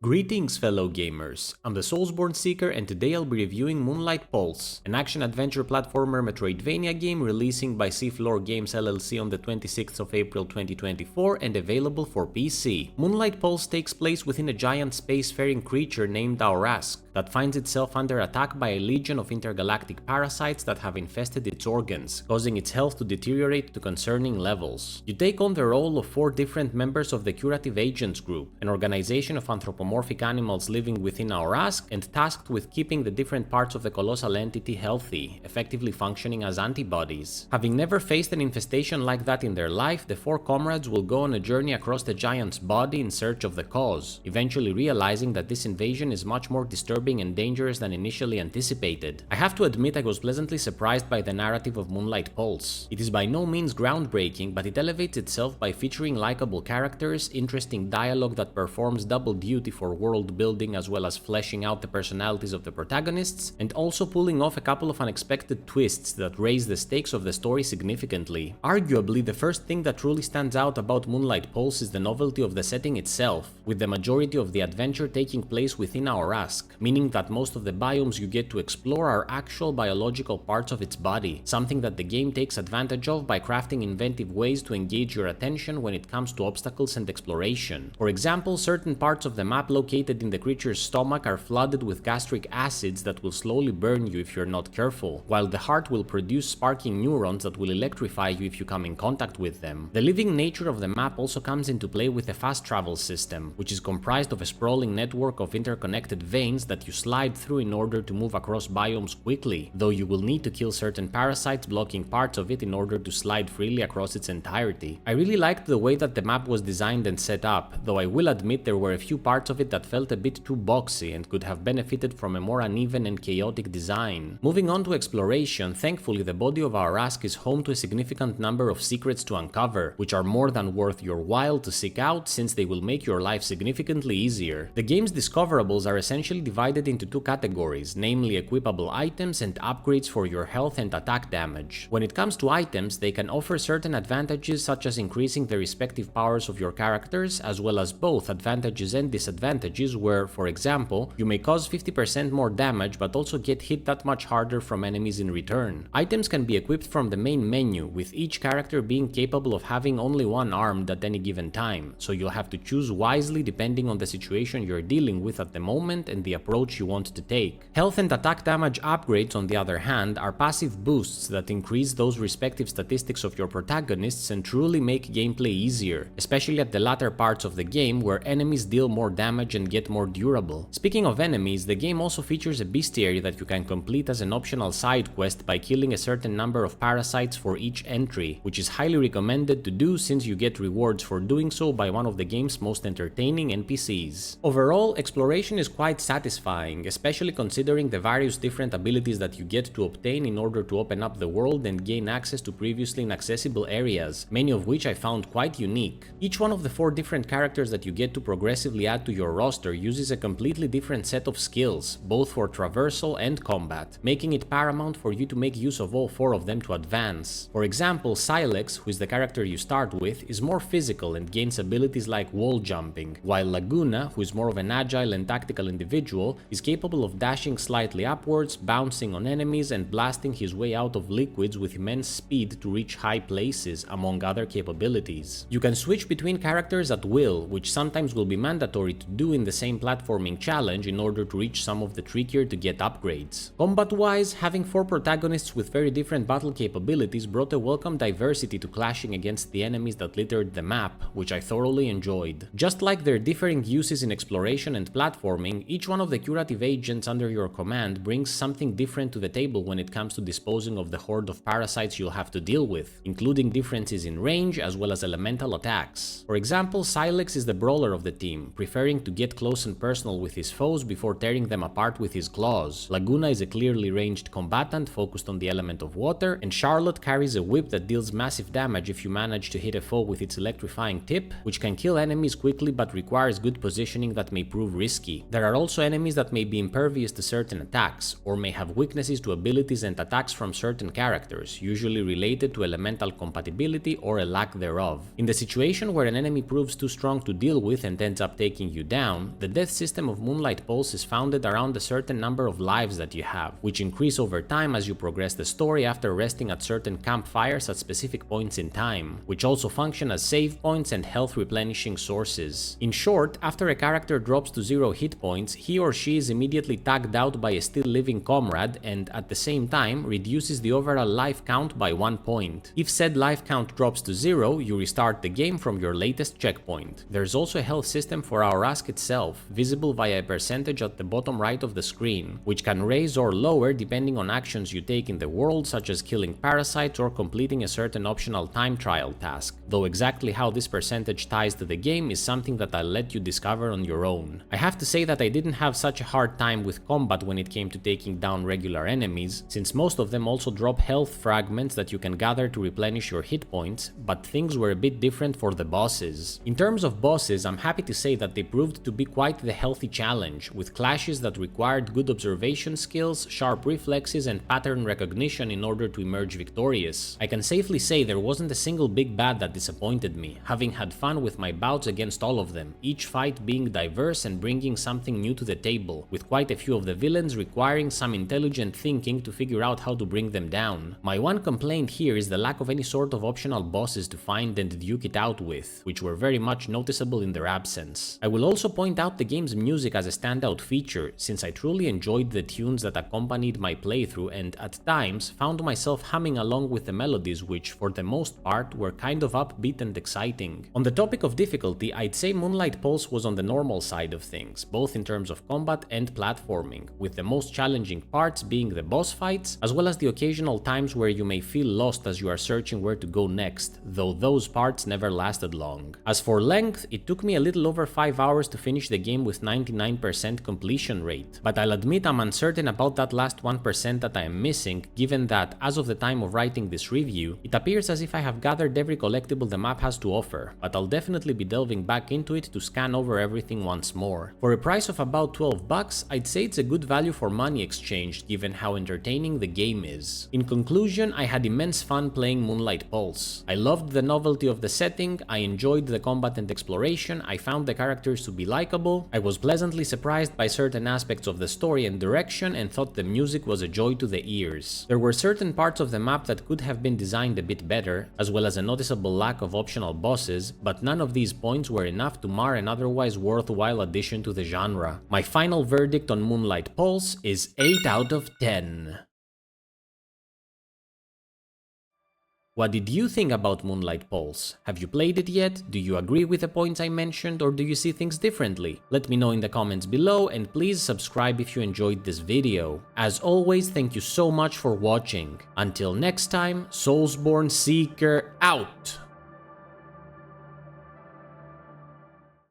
Greetings fellow gamers, I'm the Soulsborne Seeker and today I'll be reviewing Moonlight Pulse, an action-adventure platformer Metroidvania game releasing by Seafloor Games LLC on the 26th of April 2024 and available for PC. Moonlight Pulse takes place within a giant spacefaring creature named Aorasque that finds itself under attack by a legion of intergalactic parasites that have infested its organs, causing its health to deteriorate to concerning levels. You take on the role of 4 different members of the Curative Agents group, an organization of anthropomorphic animals living within Aorasque and tasked with keeping the different parts of the colossal entity healthy, effectively functioning as antibodies. Having never faced an infestation like that in their life, the 4 comrades will go on a journey across the giant's body in search of the cause, eventually realizing that this invasion is much more disturbing and dangerous than initially anticipated. I have to admit I was pleasantly surprised by the narrative of Moonlight Pulse. It is by no means groundbreaking, but it elevates itself by featuring likable characters, interesting dialogue that performs double duty for world building as well as fleshing out the personalities of the protagonists, and also pulling off a couple of unexpected twists that raise the stakes of the story significantly. Arguably, the first thing that truly stands out about Moonlight Pulse is the novelty of the setting itself, with the majority of the adventure taking place within Aorasque, meaning that most of the biomes you get to explore are actual biological parts of its body, something that the game takes advantage of by crafting inventive ways to engage your attention when it comes to obstacles and exploration. For example, certain parts of the map located in the creature's stomach are flooded with gastric acids that will slowly burn you if you're not careful, while the heart will produce sparking neurons that will electrify you if you come in contact with them. The living nature of the map also comes into play with a fast travel system, which is comprised of a sprawling network of interconnected veins that you slide through in order to move across biomes quickly, though you will need to kill certain parasites blocking parts of it in order to slide freely across its entirety. I really liked the way that the map was designed and set up, though I will admit there were a few parts of it that felt a bit too boxy and could have benefited from a more uneven and chaotic design. Moving on to exploration, thankfully the body of Aorasque is home to a significant number of secrets to uncover, which are more than worth your while to seek out since they will make your life significantly easier. The game's discoverables are essentially divided into 2 categories, namely equipable items and upgrades for your health and attack damage. When it comes to items, they can offer certain advantages such as increasing the respective powers of your characters, as well as both advantages and disadvantages where, for example, you may cause 50% more damage but also get hit that much harder from enemies in return. Items can be equipped from the main menu, with each character being capable of having only one arm at any given time, so you'll have to choose wisely depending on the situation you're dealing with at the moment and the approach you want to take. Health and attack damage upgrades, on the other hand, are passive boosts that increase those respective statistics of your protagonists and truly make gameplay easier, especially at the latter parts of the game where enemies deal more damage and get more durable. Speaking of enemies, the game also features a bestiary that you can complete as an optional side quest by killing a certain number of parasites for each entry, which is highly recommended to do since you get rewards for doing so by one of the game's most entertaining NPCs. Overall, exploration is quite satisfying, especially considering the various different abilities that you get to obtain in order to open up the world and gain access to previously inaccessible areas, many of which I found quite unique. Each one of the 4 different characters that you get to progressively add to your roster uses a completely different set of skills, both for traversal and combat, making it paramount for you to make use of all 4 of them to advance. For example, Silex, who is the character you start with, is more physical and gains abilities like wall jumping, while Laguna, who is more of an agile and tactical individual, is capable of dashing slightly upwards, bouncing on enemies, and blasting his way out of liquids with immense speed to reach high places, among other capabilities. You can switch between characters at will, which sometimes will be mandatory to do in the same platforming challenge in order to reach some of the trickier to get upgrades. Combat-wise, having 4 protagonists with very different battle capabilities brought a welcome diversity to clashing against the enemies that littered the map, which I thoroughly enjoyed. Just like their differing uses in exploration and platforming, each one of the curative agents under your command brings something different to the table when it comes to disposing of the horde of parasites you'll have to deal with, including differences in range as well as elemental attacks. For example, Silex is the brawler of the team, preferring to get close and personal with his foes before tearing them apart with his claws. Laguna is a clearly ranged combatant focused on the element of water, and Charlotte carries a whip that deals massive damage if you manage to hit a foe with its electrifying tip, which can kill enemies quickly but requires good positioning that may prove risky. There are also enemies that may be impervious to certain attacks, or may have weaknesses to abilities and attacks from certain characters, usually related to elemental compatibility or a lack thereof. In the situation where an enemy proves too strong to deal with and ends up taking you down, the death system of Moonlight Pulse is founded around a certain number of lives that you have, which increase over time as you progress the story after resting at certain campfires at specific points in time, which also function as save points and health replenishing sources. In short, after a character drops to 0 hit points, he or she is immediately tagged out by a still living comrade and, at the same time, reduces the overall life count by 1 point. If said life count drops to 0, you restart the game from your latest checkpoint. There's also a health system for Aorasque itself, visible via a percentage at the bottom right of the screen, which can raise or lower depending on actions you take in the world, such as killing parasites or completing a certain optional time trial task, though exactly how this percentage ties to the game is something that I'll let you discover on your own. I have to say that I didn't have such a hard time with combat when it came to taking down regular enemies, since most of them also drop health fragments that you can gather to replenish your hit points, but things were a bit different for the bosses. In terms of bosses, I'm happy to say that they proved to be quite the healthy challenge, with clashes that required good observation skills, sharp reflexes, and pattern recognition in order to emerge victorious. I can safely say there wasn't a single big bad that disappointed me, having had fun with my bouts against all of them, each fight being diverse and bringing something new to the table, with quite a few of the villains requiring some intelligent thinking to figure out how to bring them down. My one complaint here is the lack of any sort of optional bosses to find and duke it out with, which were very much noticeable in their absence. I will also point out the game's music as a standout feature, since I truly enjoyed the tunes that accompanied my playthrough and, at times, found myself humming along with the melodies which, for the most part, were kind of upbeat and exciting. On the topic of difficulty, I'd say Moonlight Pulse was on the normal side of things, both in terms of combat and platforming, with the most challenging parts being the boss fights, as well as the occasional times where you may feel lost as you are searching where to go next, though those parts never lasted long. As for length, it took me a little over 5 hours to finish the game with 99% completion rate, but I'll admit I'm uncertain about that last 1% that I am missing, given that, as of the time of writing this review, it appears as if I have gathered every collectible the map has to offer, but I'll definitely be delving back into it to scan over everything once more. For a price of about $12, I'd say it's a good value for money exchange given how entertaining the game is. In conclusion, I had immense fun playing Moonlight Pulse. I loved the novelty of the setting, I enjoyed the combat and exploration, I found the characters to be likable, I was pleasantly surprised by certain aspects of the story and direction, and thought the music was a joy to the ears. There were certain parts of the map that could have been designed a bit better, as well as a noticeable lack of optional bosses, but none of these points were enough to mar an otherwise worthwhile addition to the genre. My final verdict on Moonlight Pulse is 8 out of 10. What did you think about Moonlight Pulse? Have you played it yet? Do you agree with the points I mentioned, or do you see things differently? Let me know in the comments below, and please subscribe if you enjoyed this video. As always, thank you so much for watching. Until next time, Soulsborne Seeker out!